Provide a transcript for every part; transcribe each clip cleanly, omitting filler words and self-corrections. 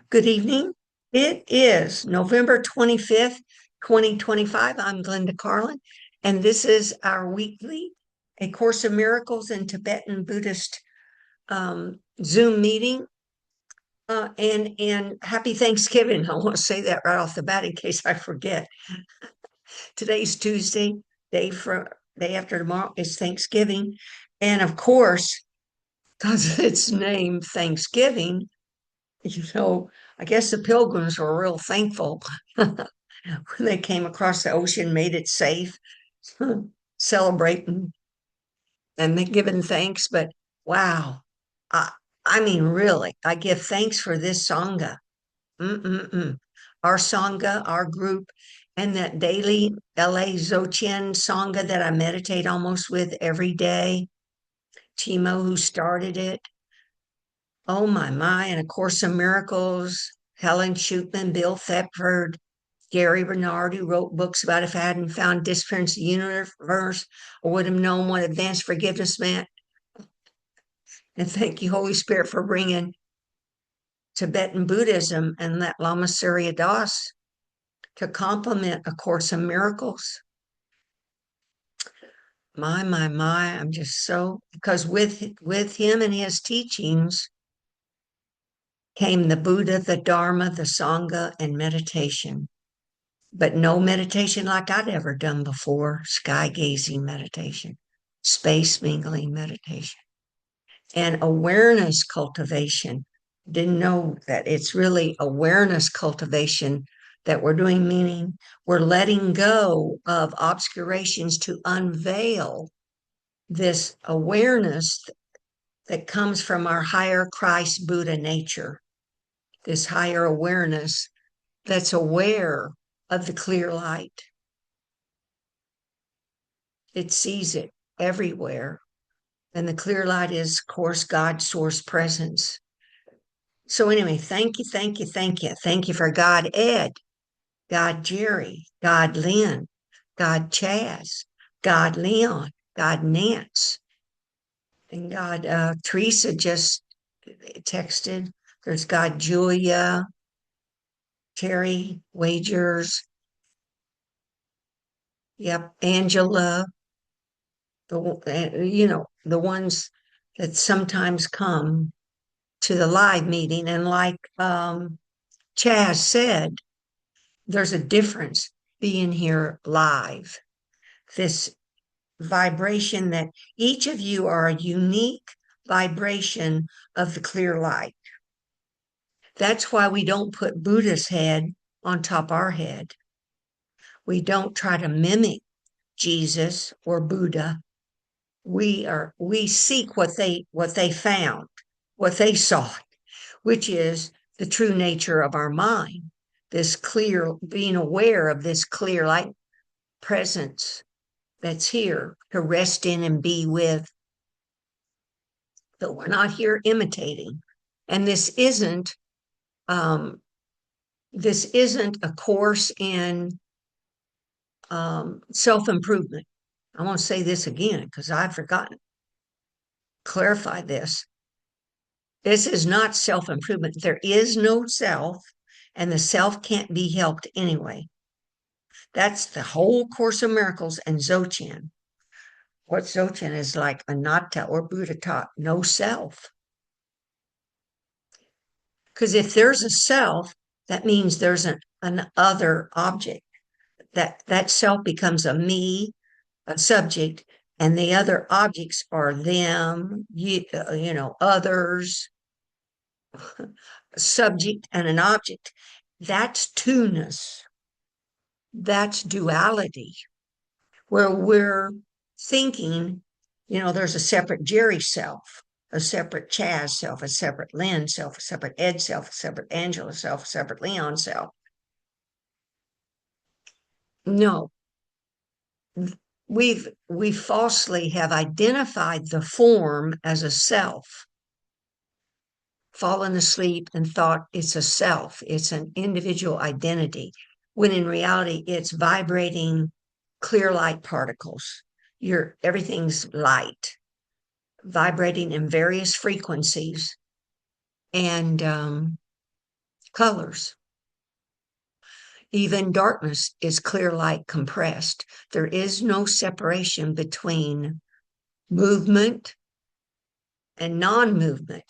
Good evening. It is November 25th, 2025. I'm Glenda Carlin, and this is our weekly A Course of Miracles in Tibetan Buddhist Zoom meeting. And happy Thanksgiving. I want to say that right off the bat in case I forget. Today's Tuesday, day after tomorrow is Thanksgiving. And of course, because it's named Thanksgiving, you know, I guess the pilgrims were real thankful when they came across the ocean, made it safe, celebrating and they giving thanks. But wow, I, I mean, really, I give thanks for this Sangha. Mm-mm-mm. Our Sangha, our group, and that daily LA Dzogchen Sangha that I meditate almost with every day. Timo, who started it. Oh my, and A Course in Miracles, Helen Schupman, Bill Thetford, Gary Renard, who wrote books about if I hadn't found disappearance of the universe, I would have known what advanced forgiveness meant. And thank you, Holy Spirit, for bringing Tibetan Buddhism and that Lama Surya Das to complement A Course in Miracles. My, I'm just so, because with him and his teachings came the Buddha, the Dharma, the Sangha, and meditation. But no meditation like I'd ever done before, sky gazing meditation, space mingling meditation, and awareness cultivation. Didn't know that it's really awareness cultivation that we're doing, meaning we're letting go of obscurations to unveil this awareness that comes from our higher Christ Buddha nature, this higher awareness that's aware of the clear light. It sees it everywhere. And the clear light is, of course, God's source presence. So, anyway, thank you, thank you, thank you. Thank you for God Ed, God Jerry, God Lynn, God Chaz, God Leon, God Nance, and God Teresa just texted. There's God Julia, Terry Wagers, yep, Angela, the ones that sometimes come to the live meeting. And like Chaz said, there's a difference being here live. This vibration that each of you are a unique vibration of the clear light. That's why we don't put Buddha's head on top our head. We don't try to mimic Jesus or Buddha. We seek what they found, what they sought, which is the true nature of our mind, this clear, being aware of this clear light presence that's here to rest in and be with. But we're not here imitating. And um, this isn't a course in self-improvement. I want to say this again because I've forgotten. Clarify this. This is not self-improvement. There is no self, and the self can't be helped anyway. That's the whole Course of Miracles and Dzogchen. What Dzogchen is like anatta or Buddha taught, no self. Because if there's a self, that means there's an other object. That self becomes a me, a subject, and the other objects are them, others, a subject and an object. That's two-ness. That's duality, where we're thinking, there's a separate Jerry self, a separate Chaz self, a separate Lynn self, a separate Ed self, a separate Angela self, a separate Leon self. No, we falsely have identified the form as a self, fallen asleep and thought it's a self, it's an individual identity, when in reality it's vibrating clear light particles. Everything's light, vibrating in various frequencies. And colors. Even darkness is clear light compressed. There is no separation between movement and non movement.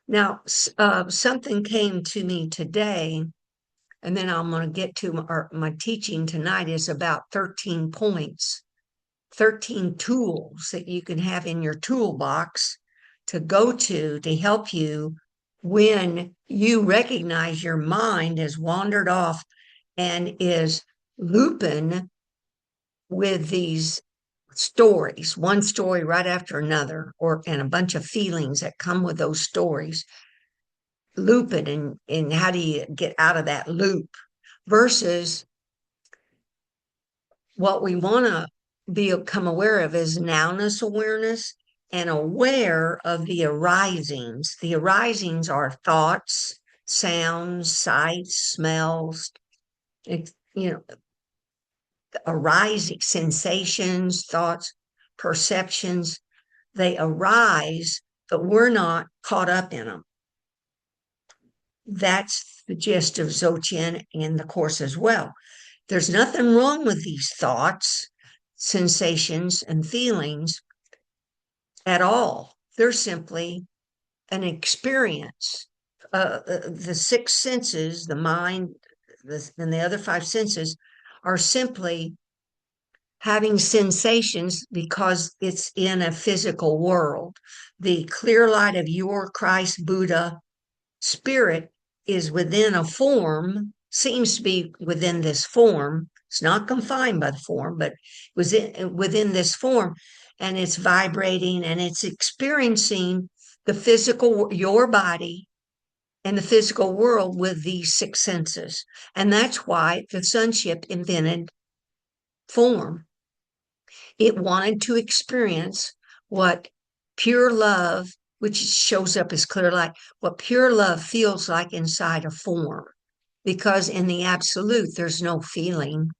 Now, something came to me today, and then I'm going to get to my teaching tonight is about 13 points, 13 tools that you can have in your toolbox to go to help you when you recognize your mind has wandered off and is looping with these stories, one story right after another, and a bunch of feelings that come with those stories, looping, and how do you get out of that loop versus what we want to become aware of is nowness awareness and aware of the arisings. The arisings are thoughts, sounds, sights, smells, you know, arising sensations, thoughts, perceptions. They arise, but we're not caught up in them. That's the gist of Dzogchen in the Course as well. There's nothing wrong with these thoughts, sensations, and feelings at all. They're simply an experience. The six senses, the mind, and the other five senses, are simply having sensations because it's in a physical world. The clear light of your Christ Buddha spirit is within a form, seems to be within this form. It's not confined by the form, but within this form, and it's vibrating and it's experiencing the physical, your body and the physical world with these six senses. And that's why the sonship invented form. It wanted to experience what pure love, which shows up as clear light, what pure love feels like inside a form. Because in the absolute, there's no feeling.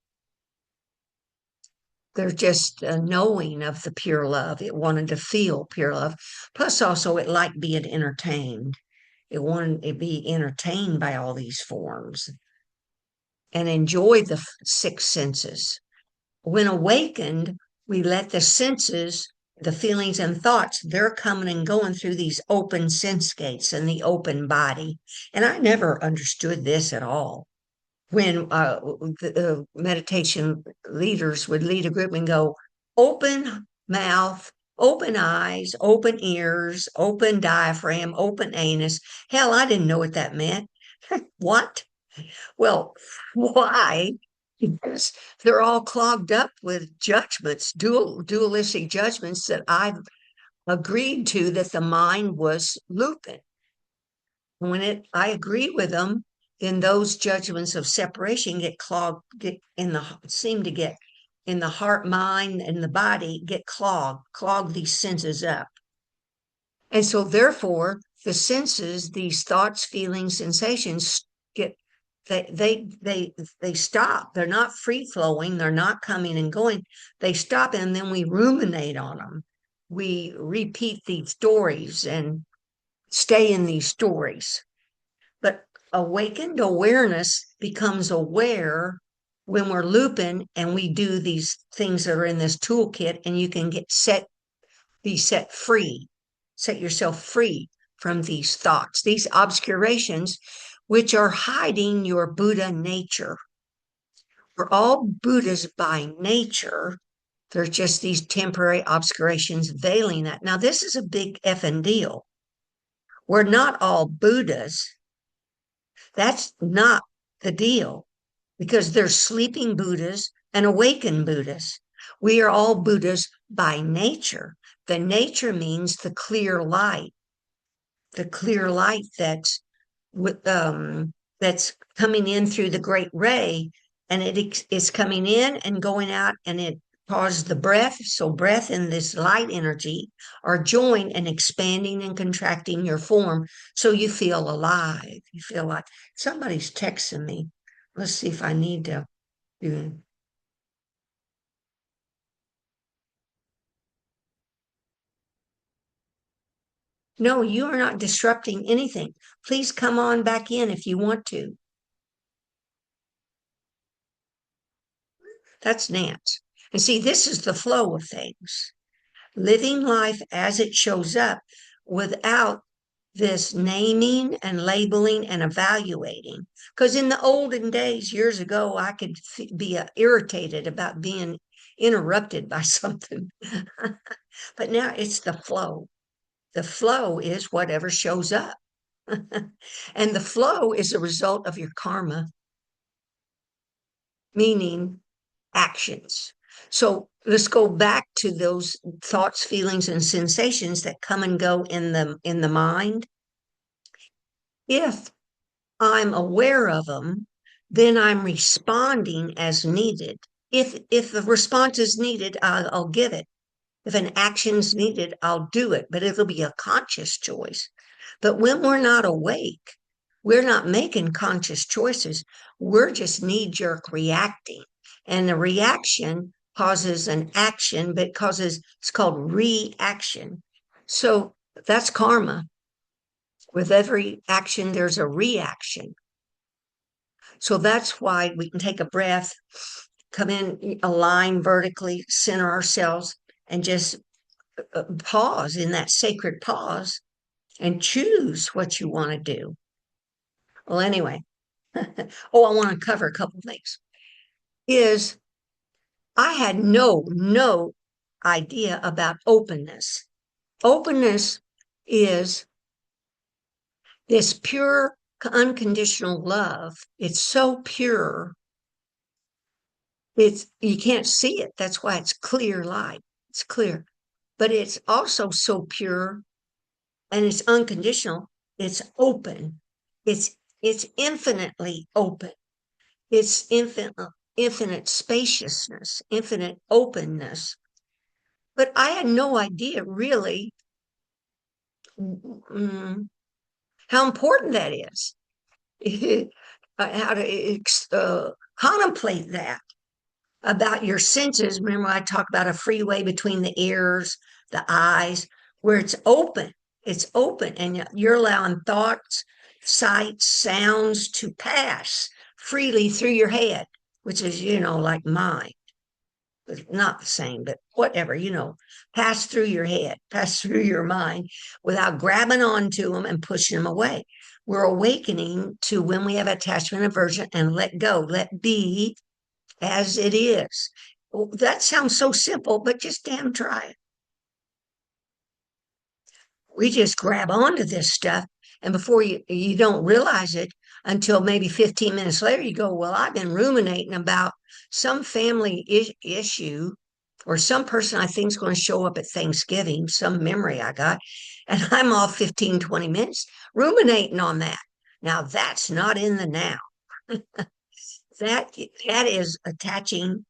There's just a knowing of the pure love. It wanted to feel pure love. Plus, also, it liked being entertained. It wanted to be entertained by all these forms and enjoy the six senses. When awakened, we let the senses, the feelings and thoughts, they're coming and going through these open sense gates and the open body. And I never understood this at all. When the meditation leaders would lead a group and go, open mouth, open eyes, open ears, open diaphragm, open anus. Hell, I didn't know what that meant. What? Well, why? Because they're all clogged up with judgments, dualistic judgments that I've agreed to that the mind was looping. I agree with them, then those judgments of separation get clogged, seem to get in the heart, mind, and the body get clog these senses up. And so therefore, the senses, these thoughts, feelings, sensations get they stop. They're not free flowing, they're not coming and going. They stop, and then we ruminate on them. We repeat these stories and stay in these stories. But awakened awareness becomes aware when we're looping and we do these things that are in this toolkit, and you can be set free, set yourself free from these thoughts, these obscurations, which are hiding your Buddha nature. We're all Buddhas by nature. They're just these temporary obscurations veiling that. Now, this is a big effing deal. We're not all Buddhas. That's not the deal, because there's sleeping Buddhas and awakened Buddhas. We are all Buddhas by nature. The nature means the clear light that's coming in through the great ray, and it is coming in and going out, and it causes the breath. So breath and this light energy are joined and expanding and contracting your form, so you feel alive. You feel like somebody's texting me. Let's see if I need to do. No, you are not disrupting anything. Please come on back in if you want to. That's Nance. And see, this is the flow of things. Living life as it shows up without this naming and labeling and evaluating. Because in the olden days, years ago, I could be irritated about being interrupted by something. But now it's the flow. The flow is whatever shows up. And the flow is a result of your karma, meaning actions. So let's go back to those thoughts, feelings, and sensations that come and go in the mind. If I'm aware of them, then I'm responding as needed. If the response is needed, I'll give it. If an action's needed, I'll do it, but it'll be a conscious choice. But when we're not awake, we're not making conscious choices. We're just knee jerk reacting. And the reaction causes an action, but causes, it's called reaction. So that's karma. With every action, there's a reaction. So that's why we can take a breath, come in, align vertically, center ourselves, and just pause in that sacred pause and choose what you want to do. Well, anyway, oh, I want to cover a couple of things. Is I had no idea about openness. Openness is this pure, unconditional love. It's so pure. It's you can't see it. That's why it's clear light. It's clear, but it's also so pure and it's unconditional. It's open. It's infinitely open. It's infinite spaciousness, infinite openness. But I had no idea really mm, how important that is. How to contemplate that about your senses. Remember, I talk about a freeway between the ears, the eyes, where it's open. It's open, and you're allowing thoughts, sights, sounds to pass freely through your head, which is, like mind. It's not the same, but whatever, pass through your head, pass through your mind without grabbing onto them and pushing them away. We're awakening to when we have attachment, aversion, and let go, let be as it is. Well, that sounds so simple, but just damn try it. We just grab onto this stuff, and before you don't realize it until maybe 15 minutes later, you go, well, I've been ruminating about some family issue or some person I think is going to show up at Thanksgiving, some memory I got, and I'm off 15, 20 minutes ruminating on that. Now that's not in the now. That is attaching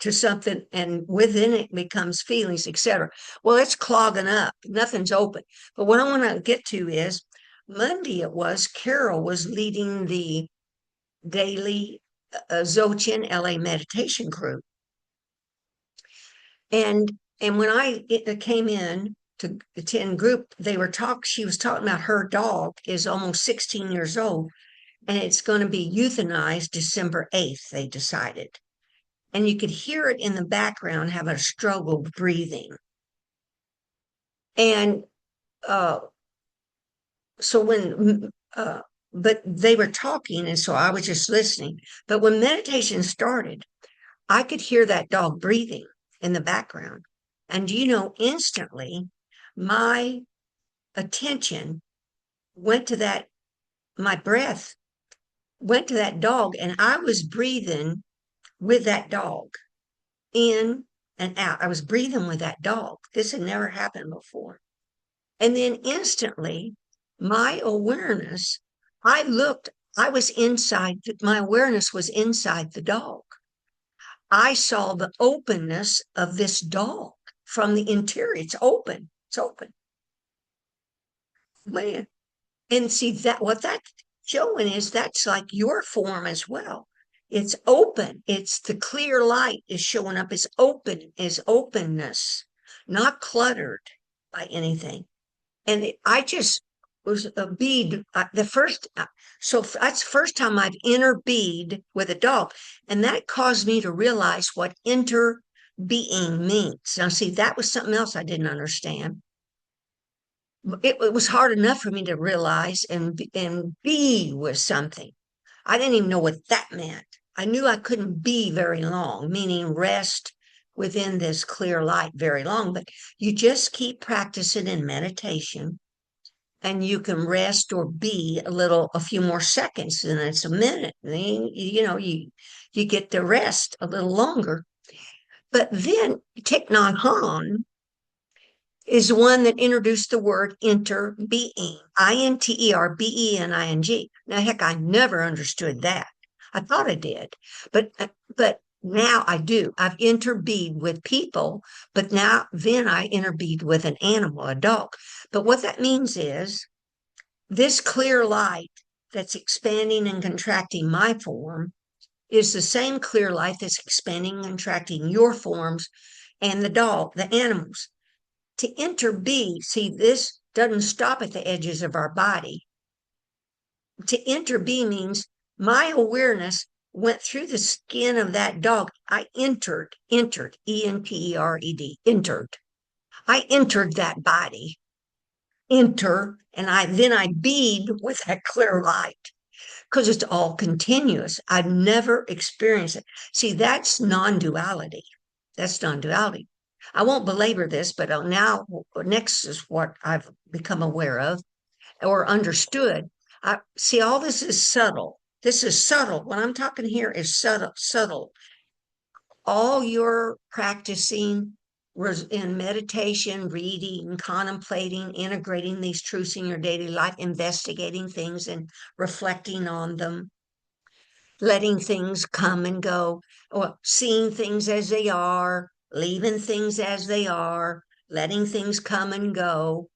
to something, and within it becomes feelings, etc. Well, it's clogging up, nothing's open. But what I want to get to is Monday, it was Carol was leading the daily Dzogchen LA meditation group. And when I came in to attend group, she was talking about her dog is almost 16 years old, and it's going to be euthanized December 8th, they decided. And you could hear it in the background having a struggle breathing. And uh, so but they were talking, and so I was just listening. But when meditation started, I could hear that dog breathing in the background. And instantly my attention went to my breath went to that dog, and I was breathing with that dog in and out. I was breathing with that dog. This had never happened before. And then instantly, my awareness, I was inside, my awareness was inside the dog. I saw the openness of this dog from the interior. It's open. It's open. Man. And see that what that's showing is that's like your form as well. It's open. It's the clear light is showing up as open, as openness, not cluttered by anything. And I just was a bead the first so that's the first time I've interbead with a dog, and that caused me to realize what interbeing means. Now see, that was something else I didn't understand. It was hard enough for me to realize and be with something. I didn't even know what that meant. I knew I couldn't be very long, meaning rest within this clear light very long, but you just keep practicing in meditation and you can rest or be a few more seconds, and it's a minute. Then, you get to rest a little longer. But then Thich Nhat Hanh is the one that introduced the word interbeing, Interbening. Now, heck, I never understood that. I thought I did, but now I do. I've interbeed with people, but then I interbeed with an animal, a dog. But what that means is this clear light that's expanding and contracting my form is the same clear light that's expanding and contracting your forms and the dog, the animals. To interbe, see, this doesn't stop at the edges of our body. To interbe means my awareness went through the skin of that dog. I entered, entered, entered. I entered that body, and I bead with that clear light because it's all continuous. I've never experienced it. See, that's non-duality. That's non-duality. I won't belabor this, but now next is what I've become aware of or understood. I see all this is subtle. This is subtle. What I'm talking here is subtle, subtle. All your practicing in meditation, reading, contemplating, integrating these truths in your daily life, investigating things and reflecting on them, letting things come and go, or seeing things as they are, leaving things as they are, letting things come and go,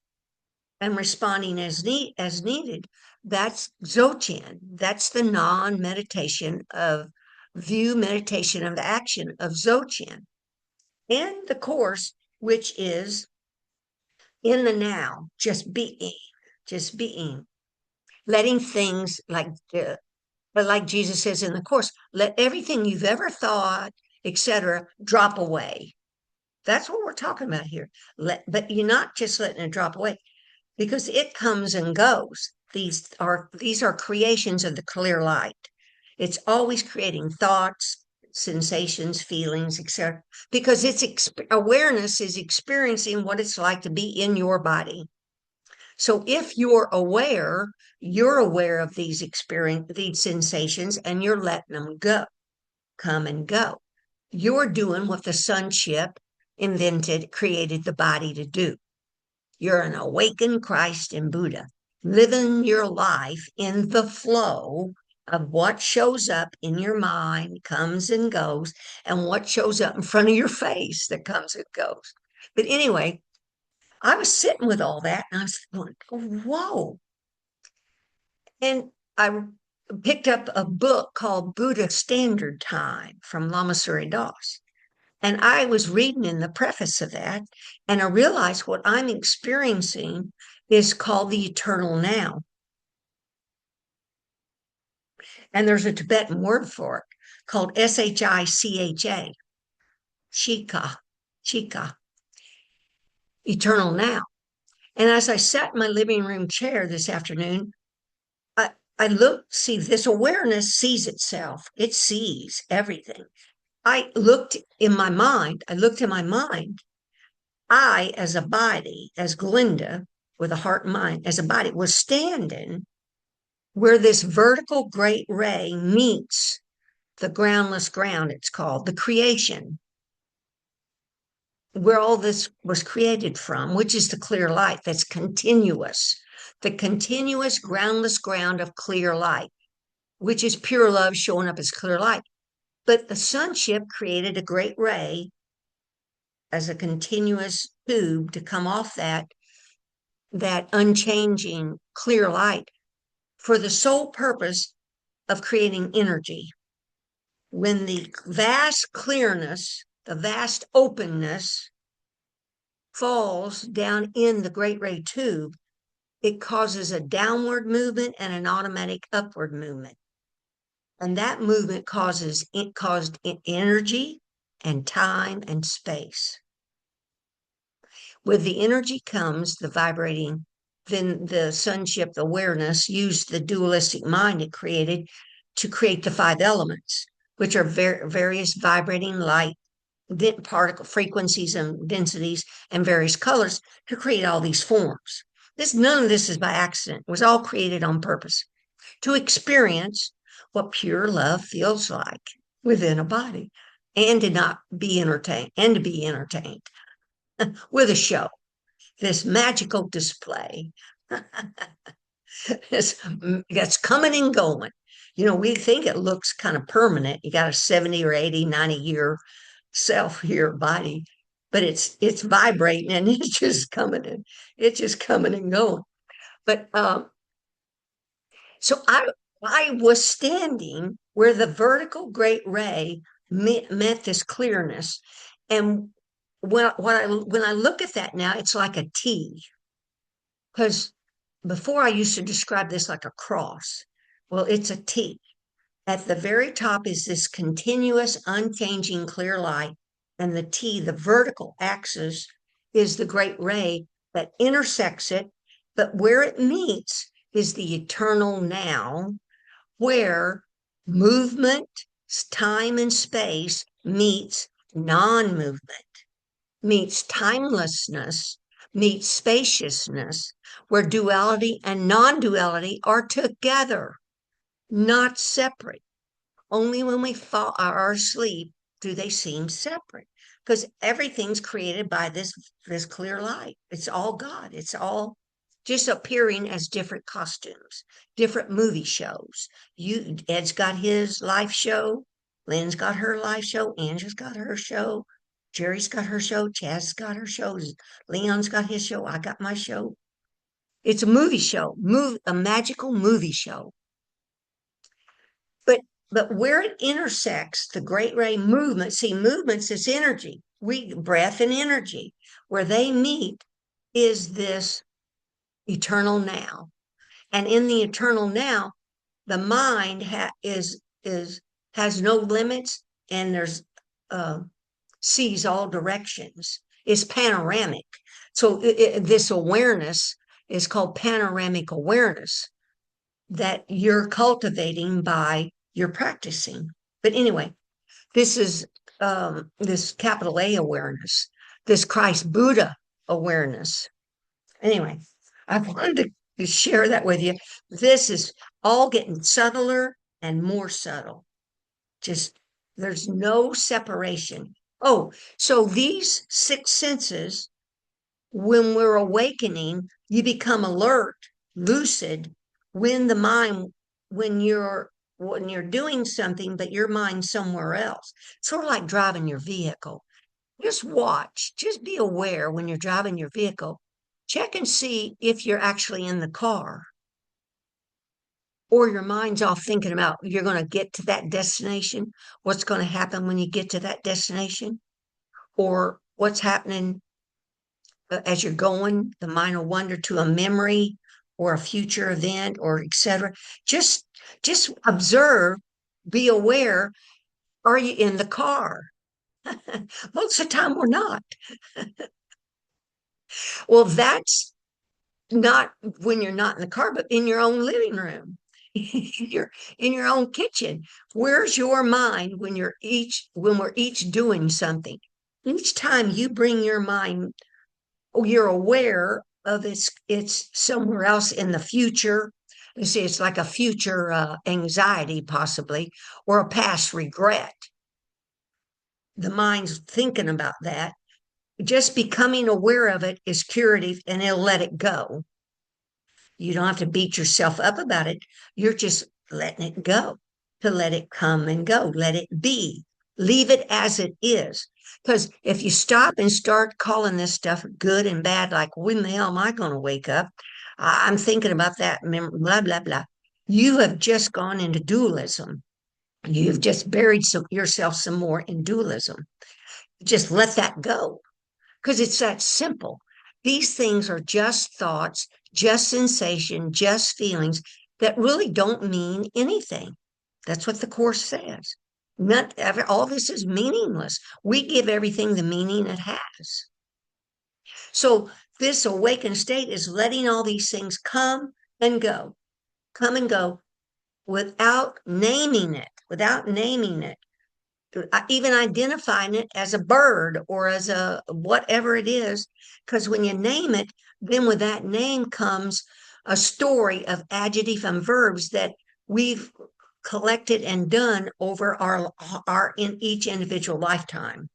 and responding as needed. That's Dzogchen. That's the non-meditation of view meditation of the action of Dzogchen. And the course, which is in the now, just being, letting things but like Jesus says in the course, let everything you've ever thought, etc., drop away. That's what we're talking about here. But you're not just letting it drop away because it comes and goes. These are creations of the clear light. It's always creating thoughts, sensations, feelings, etc. Because awareness is experiencing what it's like to be in your body. So if you're aware of these sensations, and you're letting them go, come and go. You're doing what the sonship created the body to do. You're an awakened Christ and Buddha, living your life in the flow of what shows up in your mind, comes and goes, and what shows up in front of your face that comes and goes. But anyway, I was sitting with all that and I was going, whoa. And I picked up a book called Buddha Standard Time from Lama Surya Das. And I was reading in the preface of that, and I realized what I'm experiencing is called the eternal now. And there's a Tibetan word for it called Shicha, Shika, Shika, eternal now. And as I sat in my living room chair this afternoon, I looked, see, this awareness sees itself, it sees everything. I looked in my mind, I, as a body, as Glinda, with a heart and mind, as a body, was standing where this vertical great ray meets the groundless ground, it's called, the creation, where all this was created from, which is the clear light that's continuous, the continuous groundless ground of clear light, which is pure love showing up as clear light. But the sonship created a great ray as a continuous tube to come off that unchanging clear light for the sole purpose of creating energy. When the vast clearness, the vast openness falls down in the great ray tube, it causes a downward movement and an automatic upward movement. And that movement caused energy and time and space. With the energy comes the vibrating, then the sonship awareness used the dualistic mind it created to create the five elements, which are various vibrating light particle frequencies and densities and various colors to create all these forms. None of this is by accident. It was all created on purpose to experience what pure love feels like within a body, and to not be entertained, and to be entertained with a show, this magical display that's coming and going. We think it looks kind of permanent. You got a 70 or 80, 90-year self here body, but it's vibrating and it's just coming and going. But so I was standing where the vertical great ray met this clearness, and when I look at that now, it's like a T. Because before I used to describe this like a cross. Well, it's a T. At the very top is this continuous, unchanging clear light, and the T, the vertical axis, is the great ray that intersects it, but where it meets is the eternal now, where movement, time and space meets non-movement, meets timelessness, meets spaciousness, where duality and non-duality are together, not separate. Only when we are asleep do they seem separate, because everything's created by this clear light. It's all God. It's all just appearing as different costumes, different movie shows. Ed's got his life show, Lynn's got her life show, Angela's got her show, Jerry's got her show, Chaz's got her show, Leon's got his show, I got my show. It's a movie show, a magical movie show. But where it intersects the great ray movement, see, movements is energy, breath and energy. Where they meet is this eternal now. And in the eternal now, the mind has no limits, and there's sees all directions. It's panoramic. So this awareness is called panoramic awareness that you're cultivating by your practicing. But anyway, this is this capital A awareness, this Christ Buddha awareness. Anyway, I wanted to share that with you. This is all getting subtler and more subtle. Just there's no separation. Oh, so these six senses, when we're awakening, you become alert, lucid, when the mind, when you're doing something, but your mind's somewhere else. Sort of like driving your vehicle. Just watch, just be aware when you're driving your vehicle. Check and see if you're actually in the car, or your mind's off thinking about you're going to get to that destination, what's going to happen when you get to that destination, or what's happening as you're going. The mind will wander to a memory or a future event, or etc. Just observe, be aware. Are you in the car? Most of the time we're not. Well, that's not when you're not in the car, but in your own living room. You're in your own kitchen. Where's your mind when we're each doing something? Each time you bring your mind, you're aware of it's somewhere else in the future. You see, it's like a future anxiety, possibly, or a past regret. The mind's thinking about that. Just becoming aware of it is curative, and it'll let it go. You don't have to beat yourself up about it. You're just letting it go, to let it come and go. Let it be. Leave it as it is. Because if you stop and start calling this stuff good and bad, like when the hell am I going to wake up? I'm thinking about that, blah, blah, blah. You have just gone into dualism. You've just buried yourself some more in dualism. Just let that go, because it's that simple. These things are just thoughts, just sensation, just feelings that really don't mean anything. That's what the Course says. All this is meaningless. We give everything the meaning it has. So this awakened state is letting all these things come and go without naming it, even identifying it as a bird or as a whatever it is. Because when you name it, then with that name comes a story of adjective and verbs that we've collected and done over our in each individual lifetime.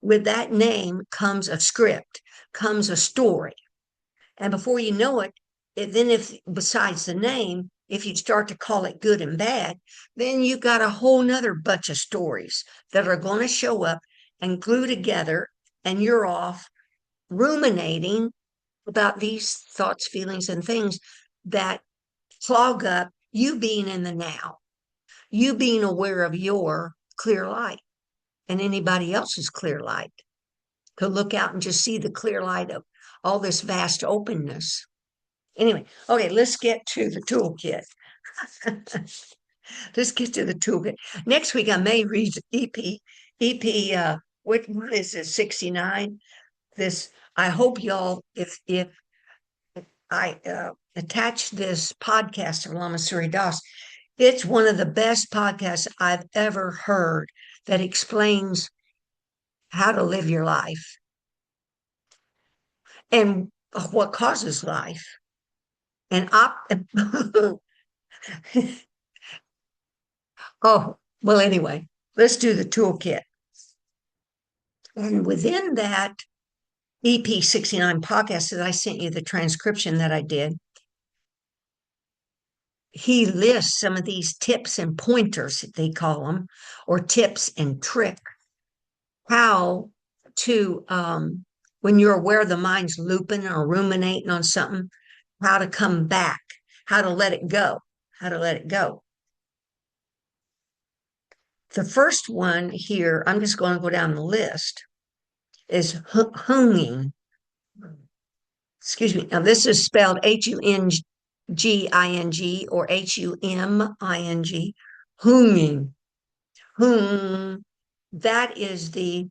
With that name comes a script, comes a story. And before you know it, then if besides the name, if you start to call it good and bad, then you've got a whole nother bunch of stories that are going to show up and glue together, and you're off ruminating about these thoughts, feelings, and things that clog up you being in the now, you being aware of your clear light and anybody else's clear light, to look out and just see the clear light of all this vast openness. Anyway, okay, let's get to the toolkit. Let's get to the toolkit. Next week, I may read what is it, 69? This, I hope y'all, if I attach this podcast of Lama Surya Das, it's one of the best podcasts I've ever heard that explains how to live your life and what causes life. And oh, well, anyway, let's do the toolkit. And within that EP 69 podcast that I sent you the transcription that I did, he lists some of these tips and pointers, they call them, or tips and trick, how to, when you're aware the mind's looping or ruminating on something, how to come back, how to let it go, how to let it go. The first one here, I'm just going to go down the list, is hunging. Excuse me. Now, this is spelled Hunging or Huming. Hunging. Hung. That is the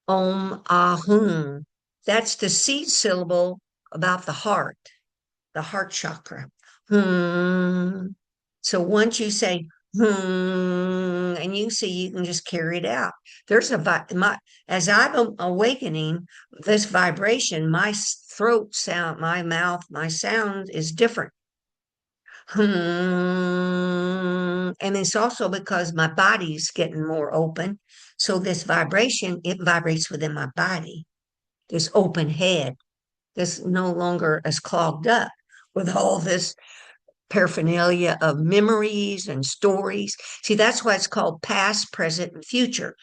Ahung. That's the seed syllable about the heart chakra. Hmm. So once you say and you see, you can just carry it out. There's as I'm awakening this vibration, my throat sound, my mouth, my sound is different. And it's also because my body's getting more open. So this vibration, it vibrates within my body. This open head, this no longer as clogged up with all this paraphernalia of memories and stories. See, that's why it's called past, present, and future.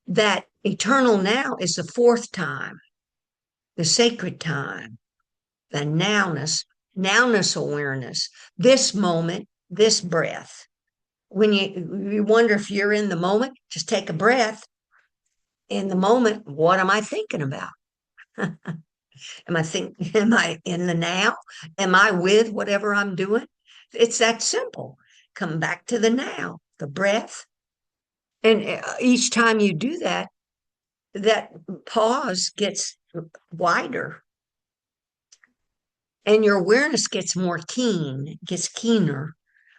That eternal now is the fourth time, the sacred time, the nowness awareness, this moment, this breath. When you wonder if you're in the moment, just take a breath. In the moment, what am I thinking about? Am I in the now? Am I with whatever I'm doing? It's that simple. Come back to the now, the breath. And each time you do that, that pause gets wider and your awareness gets more keen, gets keener,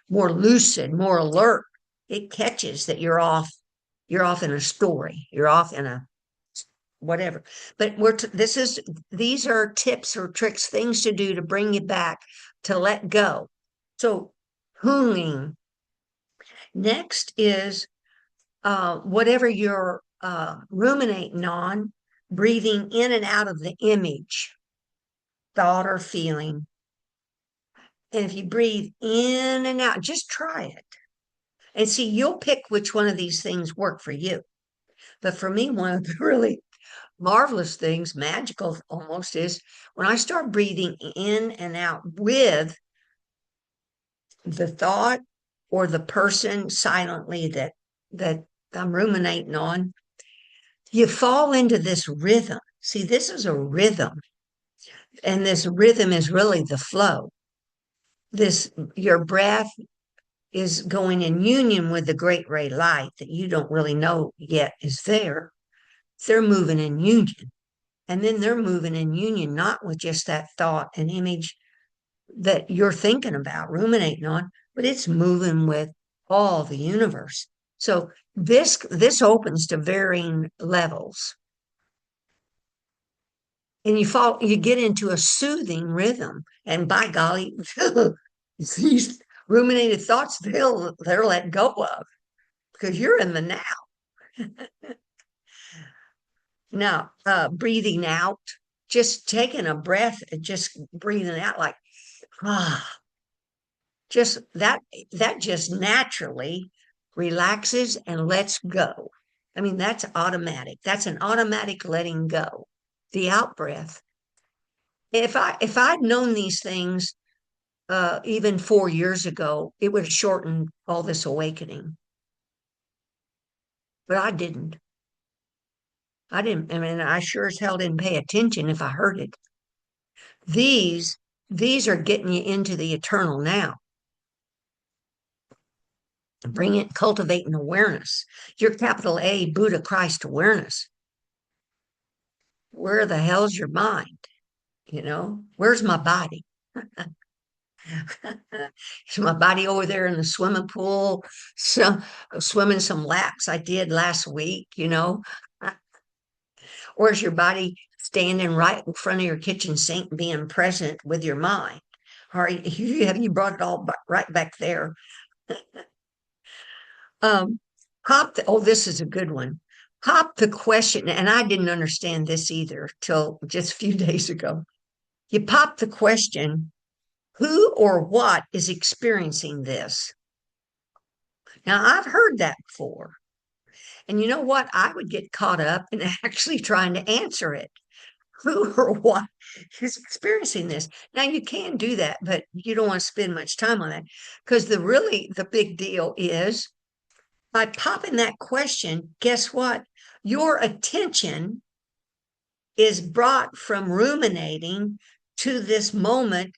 more lucid, more alert. It catches that you're off in a story, you're off in a whatever. But these are tips or tricks, things to do to bring you back, to let go. So hooning. Next is whatever you're ruminating on, breathing in and out of the image, thought or feeling. And if you breathe in and out, just try it. And see, you'll pick which one of these things work for you. But for me, one of the really marvelous things, magical almost, is when I start breathing in and out with the thought or the person silently that I'm ruminating on, you fall into this rhythm. See, this is a rhythm. And this rhythm is really the flow. This, your breath is going in union with the great ray light that you don't really know yet is there. They're moving in union. And then they're moving in union, not with just that thought and image that you're thinking about, ruminating on, but it's moving with all the universe. So this opens to varying levels. And you get into a soothing rhythm. And by golly, these ruminated thoughts they're let go of because you're in the now. Now, breathing out, just taking a breath and just breathing out like, ah, just that just naturally relaxes and lets go. I mean, that's automatic. That's an automatic letting go. The out breath. If I'd known these things even 4 years ago, it would have shortened all this awakening. But I didn't. I didn't. I mean, I sure as hell didn't pay attention if I heard it. These these are getting you into the eternal now. Bring it, cultivating awareness. Your capital A Buddha Christ awareness. Where the hell's your mind? You know, where's my body? Is my body over there in the swimming pool, so swimming some laps I did last week, you know? Or is your body standing right in front of your kitchen sink, being present with your mind? Or have you brought it all right back there? Um, oh, this is a good one. Pop the question, and I didn't understand this either till just a few days ago. You pop the question, who or what is experiencing this? Now, I've heard that before. And you know what? I would get caught up in actually trying to answer it. Who or what is experiencing this? Now, you can do that, but you don't want to spend much time on that because the big deal is by popping that question, guess what? Your attention is brought from ruminating to this moment,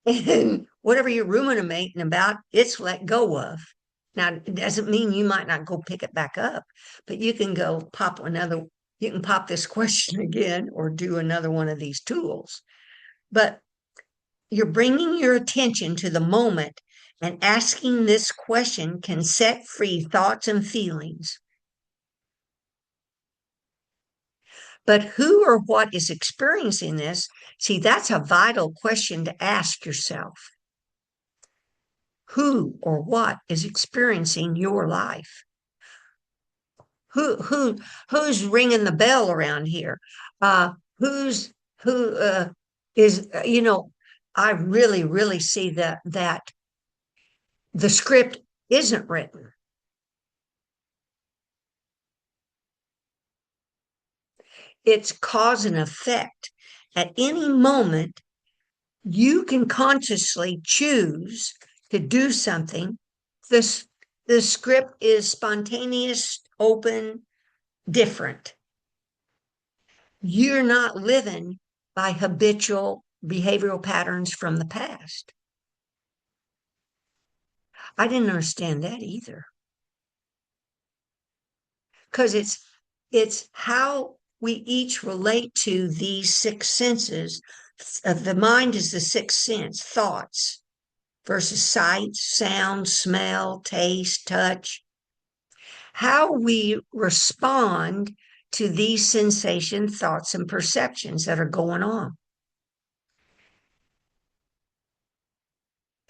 and whatever you're ruminating about, it's let go of. Now, it doesn't mean you might not go pick it back up, but you can go you can pop this question again or do another one of these tools. But you're bringing your attention to the moment, and asking this question can set free thoughts and feelings. But who or what is experiencing this? See, that's a vital question to ask yourself. Who or what is experiencing your life? Who's ringing the bell around here? Who's who is I really see that the script isn't written. It's cause and effect. At any moment, you can consciously choose to do something. This the script is spontaneous, open, different. You're not living by habitual behavioral patterns from the past. I didn't understand that either. Because it's how we each relate to these six senses. The mind is the sixth sense, thoughts versus sight, sound, smell, taste, touch. How we respond to these sensations, thoughts, and perceptions that are going on.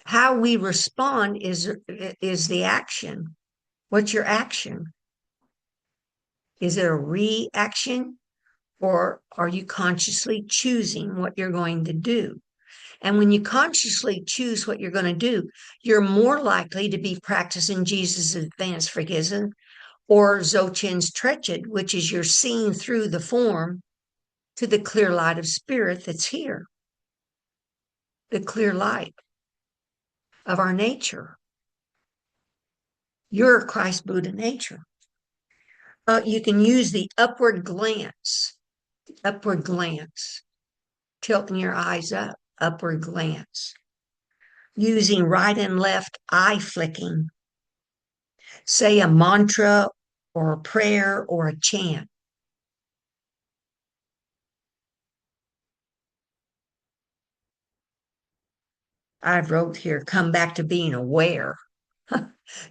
How we respond is the action. What's your action? Is it a reaction, or are you consciously choosing what you're going to do? And when you consciously choose what you're going to do, you're more likely to be practicing Jesus' advanced forgiveness or Dzogchen's Trechod, which is you're seeing through the form to the clear light of spirit that's here, the clear light of our nature. You're Christ Buddha nature. You can use the upward glance. Upward glance. tilting your eyes up, upward glance, using right and left eye flicking, say a mantra or a prayer or a chant. I wrote here, come back to being aware.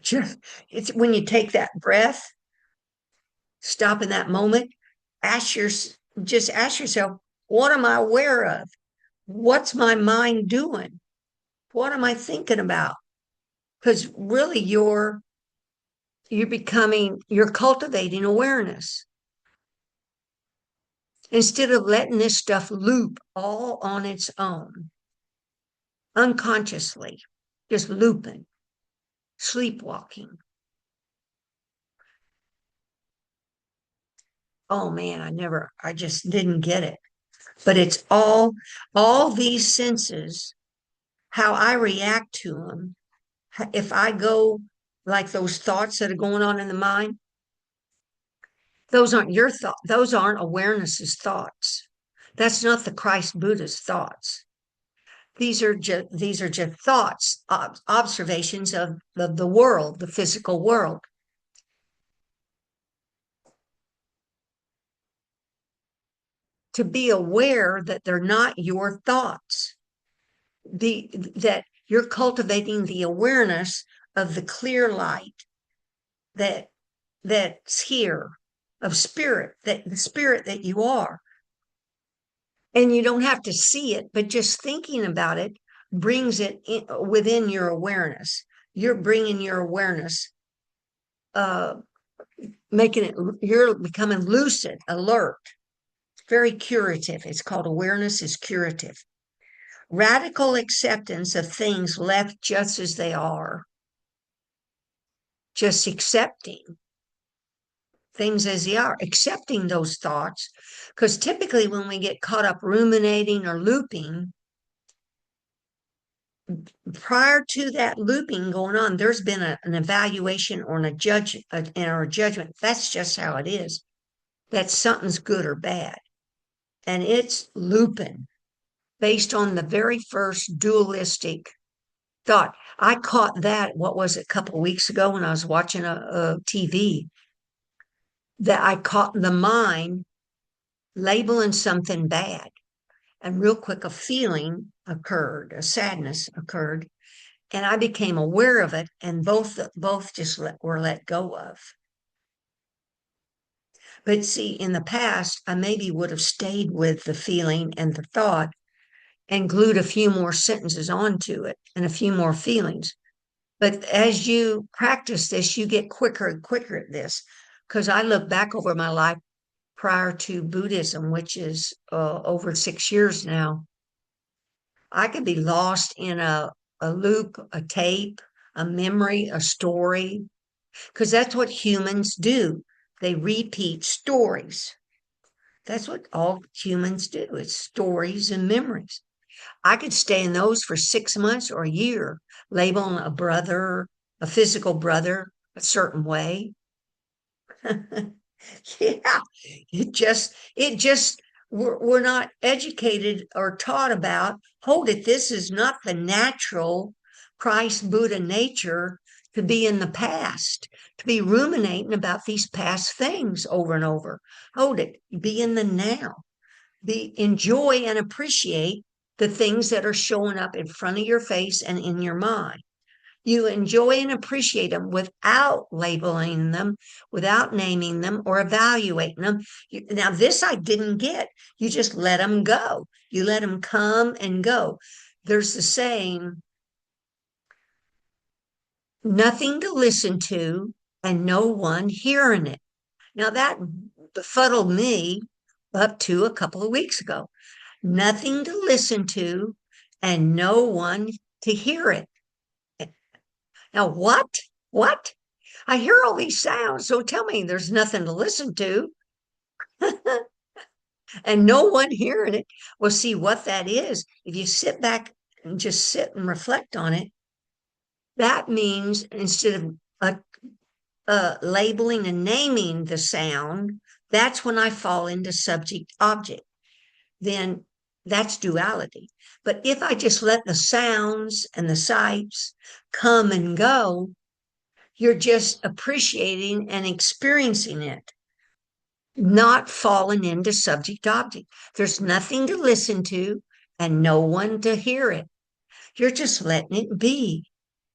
Just it's when you take that breath, stop in that moment, ask your just ask yourself, what am I aware of? What's my mind doing? What am I thinking about? Because really you're cultivating awareness instead of letting this stuff loop all on its own, unconsciously, just looping, sleepwalking. Oh man, I just didn't get it. But it's all these senses, how I react to them. If I go like those thoughts that are going on in the mind, those aren't your thoughts. Those aren't awareness's thoughts. That's not the Christ Buddha's thoughts. These are just thoughts, observations of the world, the physical world. To be aware that they're not your thoughts, that you're cultivating the awareness of the clear light that that's here, of spirit, that the spirit that you are. And you don't have to see it, but just thinking about it brings it within your awareness. You're bringing your awareness, uh, making it, you're becoming lucid, alert, very curative. It's called awareness is curative. Radical acceptance of things left just as they are, just accepting things as they are, accepting those thoughts. Because typically, when we get caught up ruminating or looping, prior to that looping going on, there's been an evaluation or a judgment. That's just how it is. That something's good or bad. And it's looping based on the very first dualistic thought. I caught that, what was it, a couple of weeks ago when I was watching a TV, that I caught the mind labeling something bad. And real quick, a feeling occurred, a sadness occurred, and I became aware of it, and both just were let go of. But see, in the past, I maybe would have stayed with the feeling and the thought and glued a few more sentences onto it and a few more feelings. But as you practice this, you get quicker and quicker at this. Because I look back over my life prior to Buddhism, which is over 6 years now, I could be lost in a loop, a tape, a memory, a story, because that's what humans do. They repeat stories. That's what all humans do. It's stories and memories. I could stay in those for 6 months or a year, labeling a brother, a physical brother, a certain way. Yeah, it just we're not educated or taught about, hold it, this is not the natural Christ Buddha nature to be in the past, to be ruminating about these past things over and over. Hold it, be in the now, be enjoy and appreciate the things that are showing up in front of your face and in your mind. You enjoy and appreciate them without labeling them, without naming them or evaluating them. Now, this I didn't get. You just let them go. You let them come and go. There's the saying, nothing to listen to and no one hearing it. Now, that befuddled me up to a couple of weeks ago. Nothing to listen to and no one to hear it. Now, what? What? I hear all these sounds, so tell me there's nothing to listen to and no one hearing it. Well, see what that is. If you sit back and just sit and reflect on it, that means instead of labeling and naming the sound, that's when I fall into subject object. Then That's duality. But if I just let the sounds and the sights come and go, you're just appreciating and experiencing it, not falling into subject object. There's nothing to listen to and no one to hear it. You're just letting it be.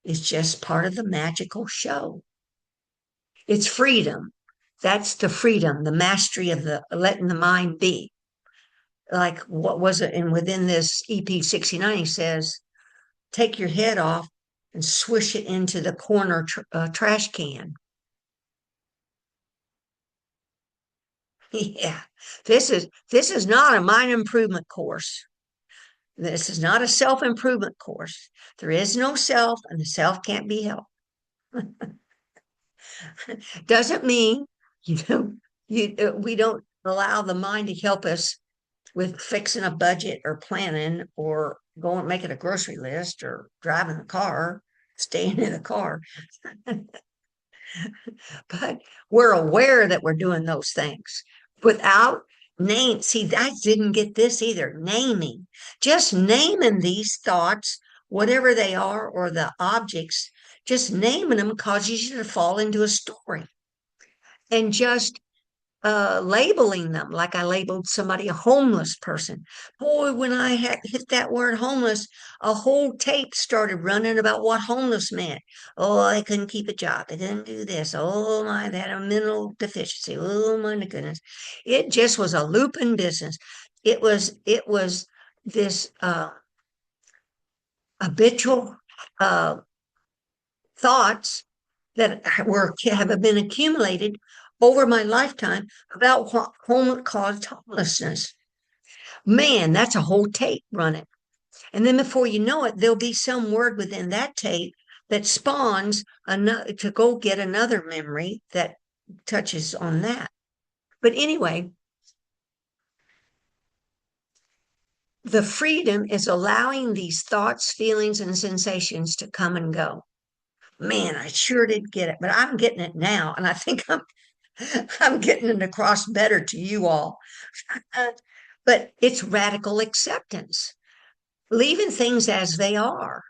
It's just part of the magical show. It's freedom. That's the freedom, the mastery of the letting the mind be. Like what was it? And within this EP 69, he says, take your head off and swish it into the corner trash can. Yeah, this is not a mind improvement course. This is not a self improvement course. There is no self, and the self can't be helped. Doesn't mean you know we don't allow the mind to help us with fixing a budget or planning or going making a grocery list or driving the car, staying in the car. But we're aware that we're doing those things without name. See, I didn't get this either. Naming, just naming these thoughts, whatever they are, or the objects, just naming them causes you to fall into a story. And just labeling them, like I labeled somebody a homeless person. Boy, when I hit that word homeless, a whole tape started running about what homeless meant. Oh, they couldn't keep a job. They couldn't do this. Oh my, they had a mental deficiency. Oh my goodness. It just was a looping business. It was this habitual uh, thoughts that have been accumulated over my lifetime about what caused homelessness. Man, that's a whole tape running. And then before you know it, there'll be some word within that tape that spawns another to go get another memory that touches on that. But anyway, the freedom is allowing these thoughts, feelings, and sensations to come and go. Man, I sure did get it, but I'm getting it now. And I think I'm getting it across better to you all. But it's radical acceptance, leaving things as they are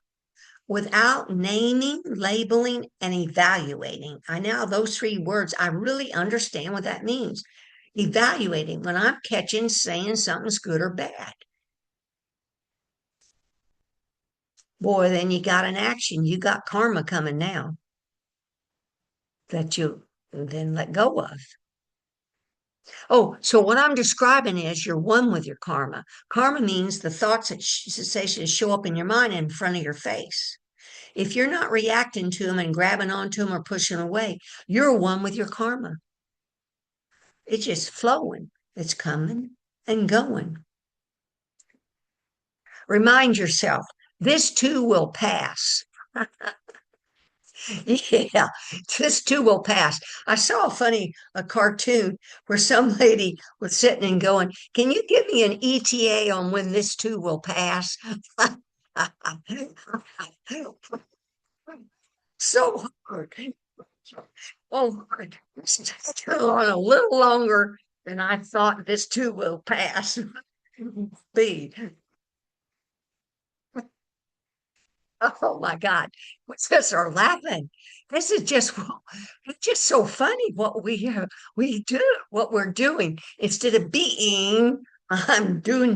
without naming, labeling, and evaluating. I now, those three words, I really understand what that means. Evaluating, when I'm catching saying something's good or bad. Boy, then you got an action. You got karma coming now that you then let go of. Oh, so what I'm describing is you're one with your karma. Karma means the thoughts and sensations show up in your mind in front of your face. If you're not reacting to them and grabbing onto them or pushing away, you're one with your karma. It's just flowing. It's coming and going. Remind yourself, this too will pass. Yeah, this too will pass. I saw a cartoon where some lady was sitting and going, can you give me an ETA on when this too will pass? So hard. Oh, it's on a little longer than I thought this too will pass. Be. Oh my God. What's this are laughing? This is just it's just so funny what we do, what we're doing. Instead of being, I'm doing.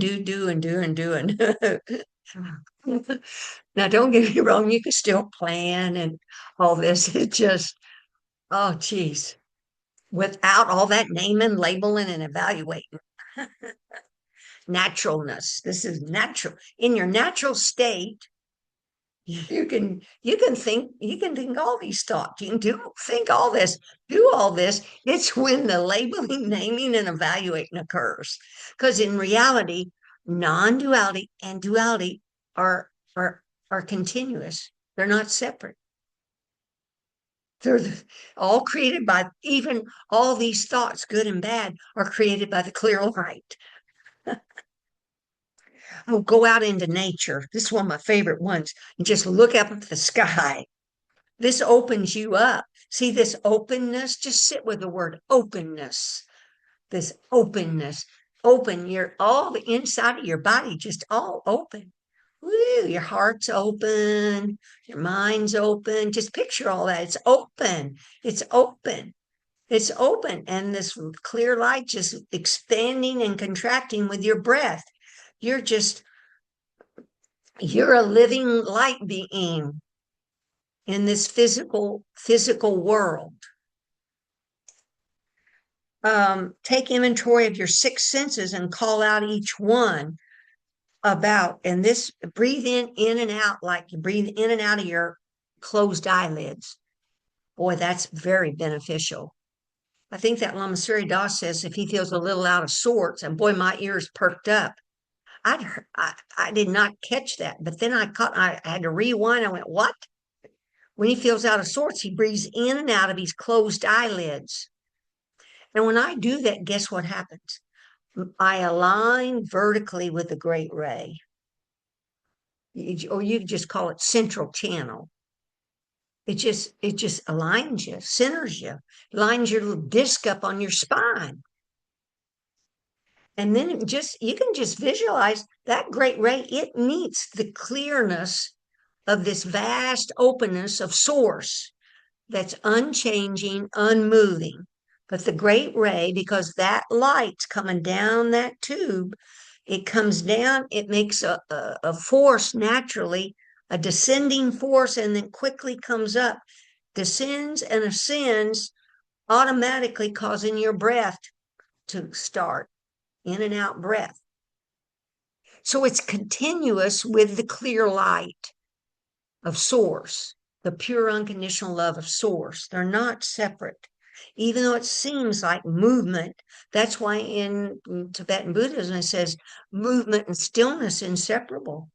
Now don't get me wrong, you can still plan and all this. It just, oh geez. Without all that naming, labeling, and evaluating. Naturalness. This is natural. In your natural state, you can think all these thoughts. You can think all this, do all this. It's when the labeling, naming, and evaluating occurs. Because in reality, non-duality and duality are are are continuous. They're not separate. They're all created by even all these thoughts, good and bad, are created by the clear light. Oh, go out into nature. This is one of my favorite ones. And just look up at the sky. This opens you up. See this openness? Just sit with the word openness. This openness. open. All the inside of your body just all open. Woo, your heart's open, your mind's open. Just picture all that. It's open. It's open. It's open. And this clear light just expanding and contracting with your breath. You're just, you're a living light being in this physical world. Take inventory of your six senses and call out each one about, and this breathe in and out, like you breathe in and out of your closed eyelids. Boy, that's very beneficial. I think that Lama Surya Das says if he feels a little out of sorts, and boy, my ears perked up. I did not catch that, but then I had to rewind. I went, what? When he feels out of sorts, he breathes in and out of his closed eyelids. And when I do that, guess what happens? I align vertically with the great ray, or you could just call it central channel. It just aligns you, centers you, lines your little disc up on your spine. And then you can just visualize that great ray. It meets the clearness of this vast openness of source that's unchanging, unmoving. But the great ray, because that light's coming down that tube, it comes down, it makes a force naturally, a descending force, and then quickly comes up, descends and ascends, automatically causing your breath to start, in and out breath. So it's continuous with the clear light of source, the pure unconditional love of source. They're not separate. Even though it seems like movement, that's why in Tibetan Buddhism it says movement and stillness inseparable.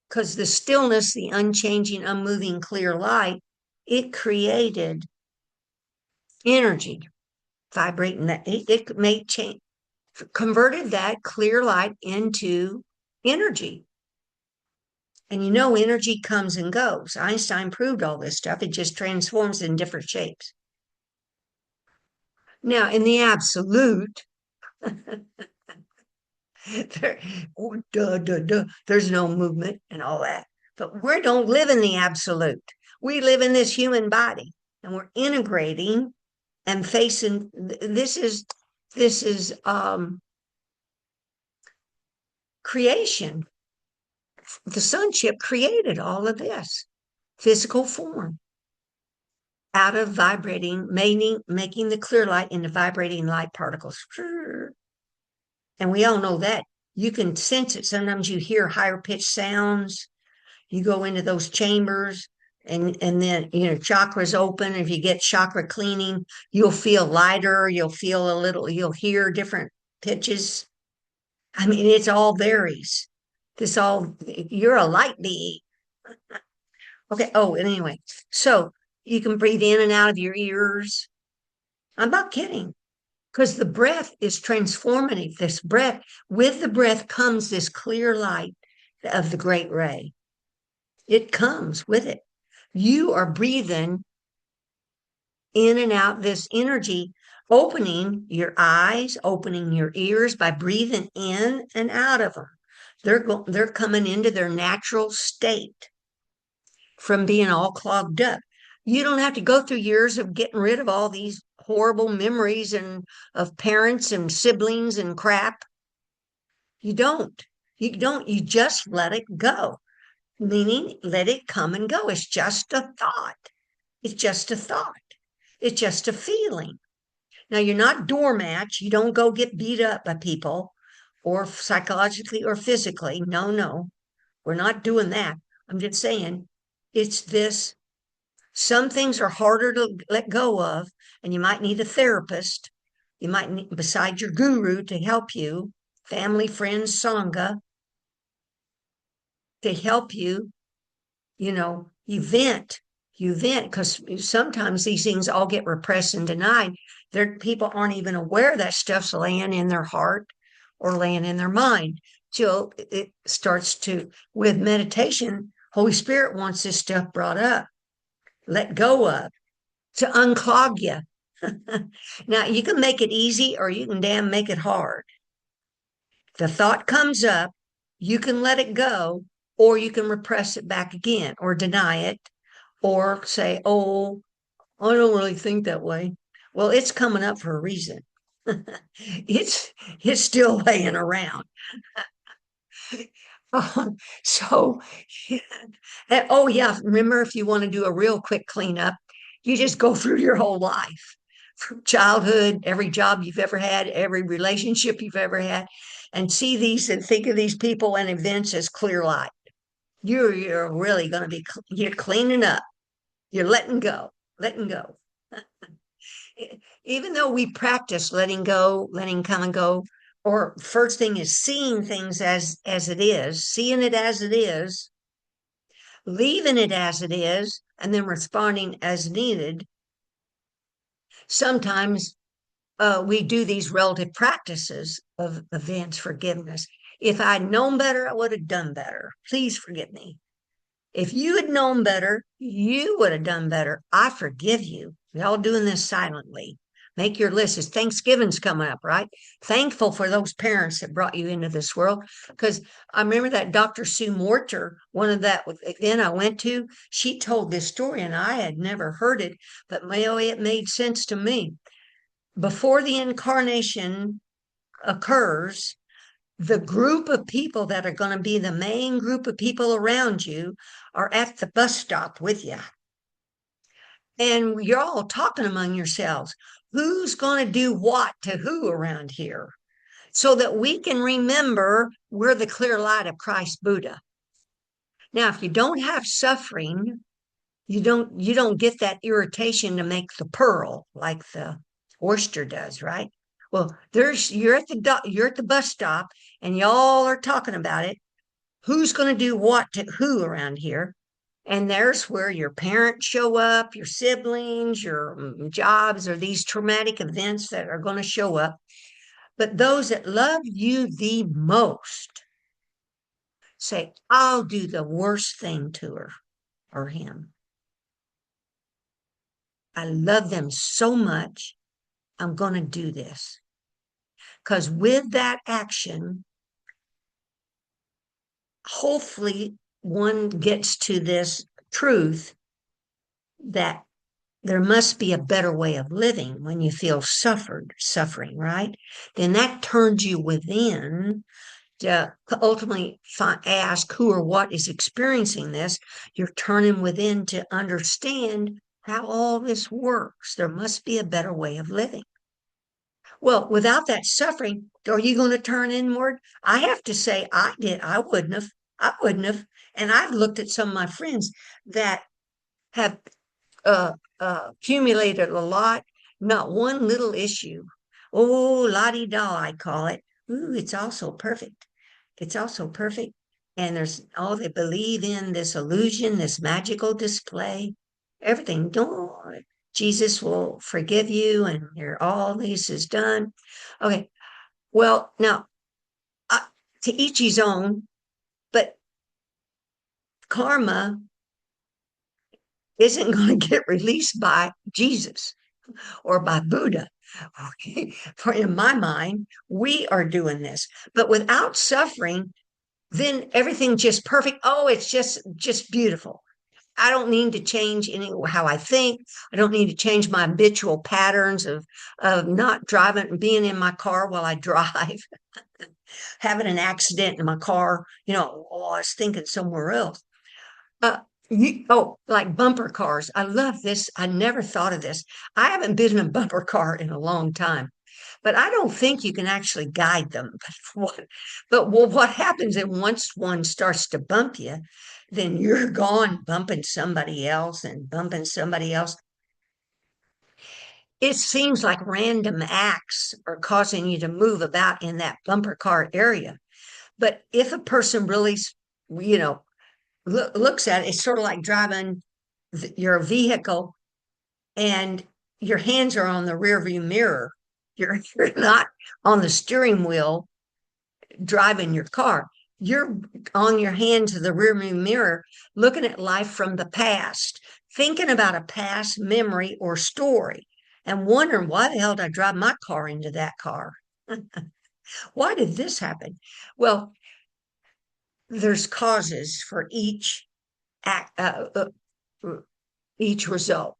Because the stillness, the unchanging, unmoving, clear light, it created energy, vibrating that it made change, converted that clear light into energy. And you know, energy comes and goes. Einstein proved all this stuff. It just transforms in different shapes. Now, in the absolute, there's no movement and all that. But we don't live in the absolute. We live in this human body, and we're integrating and facing. This is creation. The sonship created all of this physical form out of vibrating, making the clear light into vibrating light particles. And we all know that. You can sense it. Sometimes you hear higher pitched sounds. You go into those chambers and then, chakras open. If you get chakra cleaning, you'll feel lighter. You'll feel you'll hear different pitches. I mean, it's all varies. You're a light being. Okay. Oh, and anyway, so you can breathe in and out of your ears. I'm not kidding. Because the breath is transformative. With the breath comes this clear light of the great ray. It comes with it. You are breathing in and out this energy, opening your eyes, opening your ears by breathing in and out of them. They're coming into their natural state from being all clogged up. You don't have to go through years of getting rid of all these horrible memories and of parents and siblings and crap. You don't. You just let it go. Meaning let it come and go. It's just a thought. It's just a thought. It's just a feeling. Now you're not doormats. You don't go get beat up by people or psychologically or physically. No. We're not doing that. I'm just saying it's this. Some things are harder to let go of, and you might need a therapist. You might need, beside your guru, to help you, family, friends, sangha, to help you. You vent, because sometimes these things all get repressed and denied. People aren't even aware that stuff's laying in their heart or laying in their mind till it starts to, with meditation, Holy Spirit wants this stuff brought up, let go of, to unclog you. Now, you can make it easy or you can damn make it hard. The thought comes up, you can let it go, or you can repress it back again, or deny it, or say, oh, I don't really think that way. Well, it's coming up for a reason. It's still laying around. So, and, oh yeah, remember if you want to do a real quick cleanup, you just go through your whole life, from childhood, every job you've ever had, every relationship you've ever had, and see these and think of these people and events as clear light. You're really going to be you're cleaning up. You're letting go. Even though we practice letting go, letting come and go, or first thing is seeing things as it is, seeing it as it is, leaving it as it is, and then responding as needed. Sometimes we do these relative practices of events forgiveness. If I'd known better, I would have done better. Please forgive me. If you had known better, you would have done better. I forgive you. We're all doing this silently. Make your list as Thanksgiving's coming up, right? Thankful for those parents that brought you into this world. Because I remember that Dr. Sue Morter, one of that event I went to, she told this story and I had never heard it, but it made sense to me. Before the incarnation occurs, the group of people that are going to be the main group of people around you are at the bus stop with you. And you're all talking among yourselves. Who's going to do what to who around here? So that we can remember we're the clear light of Christ Buddha. Now, if you don't have suffering, you don't get that irritation to make the pearl like the oyster does, right? Well, you're at the bus stop and y'all are talking about it. Who's going to do what to who around here? And there's where your parents show up, your siblings, your jobs, or these traumatic events that are going to show up. But those that love you the most say, I'll do the worst thing to her or him. I love them so much. I'm going to do this. Because with that action, hopefully one gets to this truth that there must be a better way of living when you feel suffering, right? Then that turns you within to ultimately ask who or what is experiencing this. You're turning within to understand how all this works. There must be a better way of living. Well, without that suffering, are you going to turn inward? I have to say, I did. I wouldn't have. I wouldn't have. And I've looked at some of my friends that have accumulated a lot, not one little issue. Oh, la di da, I call it. Ooh, it's also perfect. It's also perfect. And there's all they believe in this illusion, this magical display, everything. Don't Jesus will forgive you and all this is done. Okay. Well, now uh, to each his own, but karma isn't going to get released by Jesus or by Buddha. Okay. For in my mind, we are doing this. But without suffering, then everything just perfect. Oh, it's just beautiful. I don't need to change how I think. I don't need to change my habitual patterns of not driving, being in my car while I drive, having an accident in my car. Oh, I was thinking somewhere else. Uh, like bumper cars. I love this. I never thought of this. I haven't been in a bumper car in a long time, but I don't think you can actually guide them. What happens is once one starts to bump you, then you're gone bumping somebody else and bumping somebody else. It seems like random acts are causing you to move about in that bumper car area. But if a person really, you know, looks at it, it's sort of like driving your vehicle and your hands are on the rear view mirror. You're not on the steering wheel driving your car. You're on your hands of the rear view mirror, looking at life from the past, thinking about a past memory or story. and wondering why the hell did I drive my car into that car? Why did this happen? Well, there's causes for act, each result.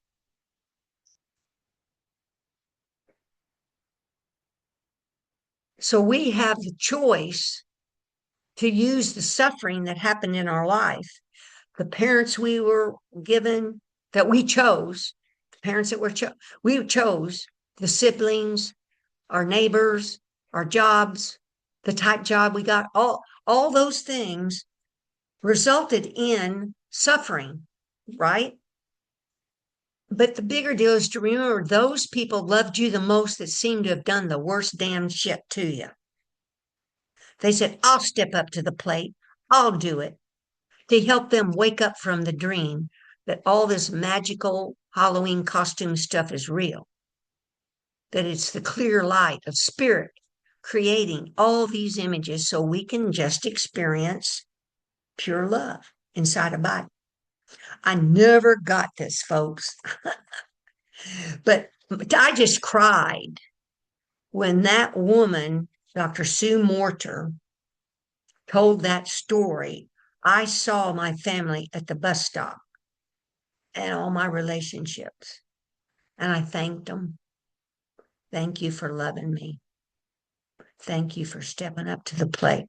So we have the choice to use the suffering that happened in our life, the parents we were given that we chose, the parents that we chose, the siblings, our neighbors, our jobs, the type job we got, all those things resulted in suffering, right? But the bigger deal is to remember those people loved you the most that seemed to have done the worst damn shit to you. They said, I'll step up to the plate. I'll do it, to help them wake up from the dream that all this magical Halloween costume stuff is real, that it's the clear light of spirit creating all these images so we can just experience pure love inside a body. I never got this, folks, but I just cried when that woman, Dr. Sue Morter, told that story. I saw my family at the bus stop and all my relationships, and I thanked them. Thank you for loving me. Thank you for stepping up to the plate.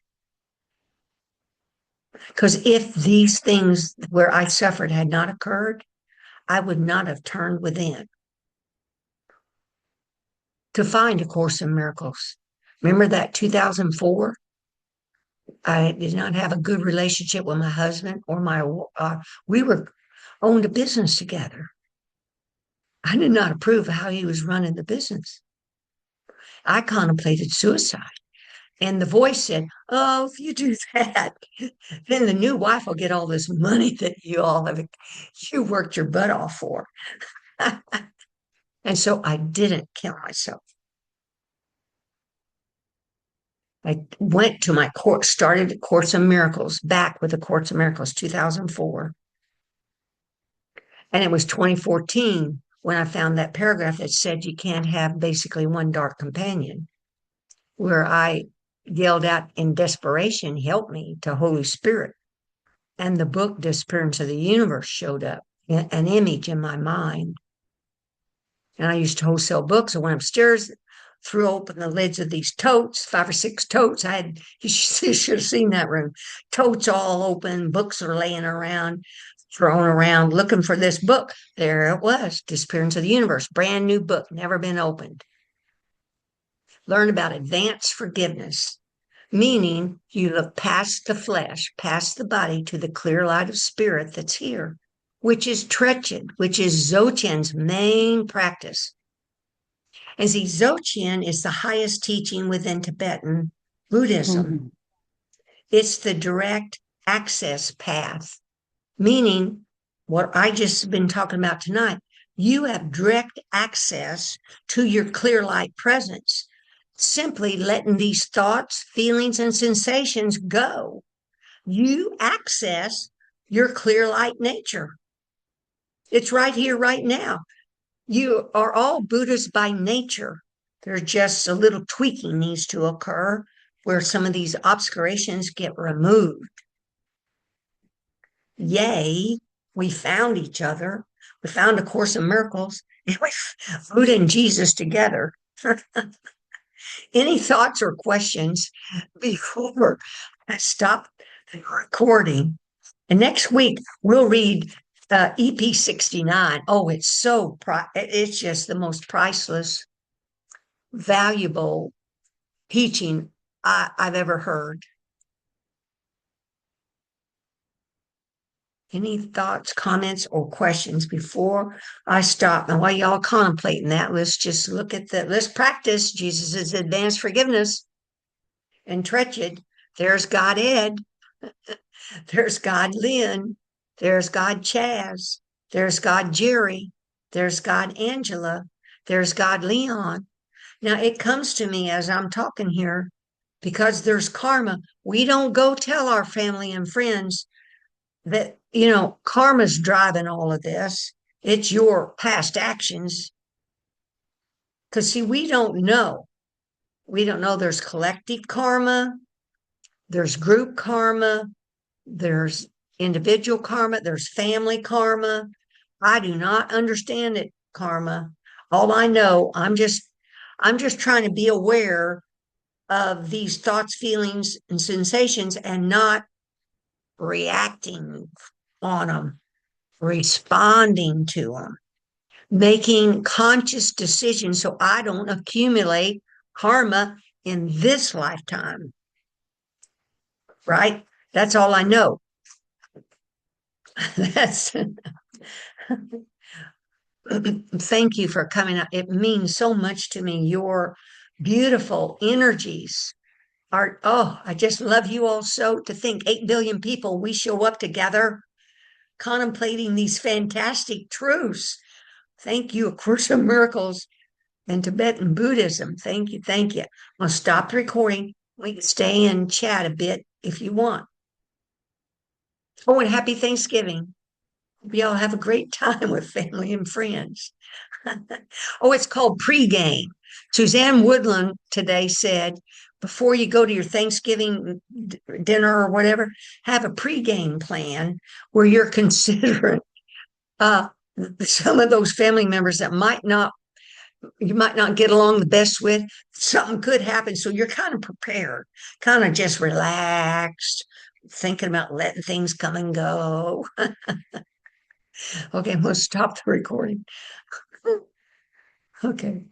Because if these things where I suffered had not occurred, I would not have turned within to find A Course in Miracles. Remember that 2004? I did not have a good relationship with my husband or we were owned a business together. I did not approve of how he was running the business. I contemplated suicide. And the voice said, oh, if you do that, then the new wife will get all this money that you worked your butt off for. And so I didn't kill myself. I went to my course, started a Course in Miracles, back with the Course in Miracles, 2004. And it was 2014 when I found that paragraph that said you can't have basically one dark companion, where I yelled out in desperation, help me, to Holy Spirit. And the book Disappearance of the Universe showed up, an image in my mind. And I used to wholesale books. I went upstairs, threw open the lids of these totes, 5 or 6 totes. You should have seen that room. Totes all open, books are laying around, thrown around, looking for this book. There it was, Disappearance of the Universe, brand new book, never been opened. Learn about advanced forgiveness, meaning you look past the flesh, past the body to the clear light of spirit that's here, which is Trechod, which is Dzogchen's main practice. And see, Dzogchen is the highest teaching within Tibetan Buddhism. Mm-hmm. It's the direct access path, meaning what I just been talking about tonight. You have direct access to your clear light presence, simply letting these thoughts, feelings, and sensations go. You access your clear light nature. It's right here, right now. You are all Buddhists by nature. There's just a little tweaking needs to occur where some of these obscurations get removed. Yay, we found each other. We found A Course in Miracles. Buddha and Jesus together. Any thoughts or questions before I stop the recording? And next week, we'll read EP 69. Oh, it's just the most priceless, valuable teaching I've ever heard. Any thoughts, comments, or questions before I stop? And while y'all contemplating that, let's just let's practice Jesus' advanced forgiveness. And Trechod, there's God Ed, there's God Lynn, there's God Chaz, there's God Jerry, there's God Angela, there's God Leon. Now it comes to me as I'm talking here, because there's karma. We don't go tell our family and friends that, karma's driving all of this. It's your past actions. Because, see, we don't know. We don't know there's collective karma, there's group karma, there's individual karma, there's family karma. I do not understand it, karma. All I know, I'm just trying to be aware of these thoughts, feelings, and sensations and not reacting on them, responding to them, making conscious decisions so I don't accumulate karma in this lifetime, right? That's all I know. That's thank you for coming out. It means so much to me. Your beautiful energies are, oh, I just love you all so. To think 8 billion people, we show up together contemplating these fantastic truths. Thank you, A Course of Miracles and Tibetan Buddhism. Thank you. Thank you. I'll stop the recording. We can stay and chat a bit if you want. Oh, and happy Thanksgiving. We all have a great time with family and friends. Oh, it's called pregame. Suzanne Woodland today said, before you go to your Thanksgiving dinner or whatever, have a pregame plan where you're considering uh, some of those family members that you might not get along the best with. Something could happen. So you're kind of prepared, kind of just relaxed, thinking about letting things come and go. Okay, we'll stop the recording. Okay.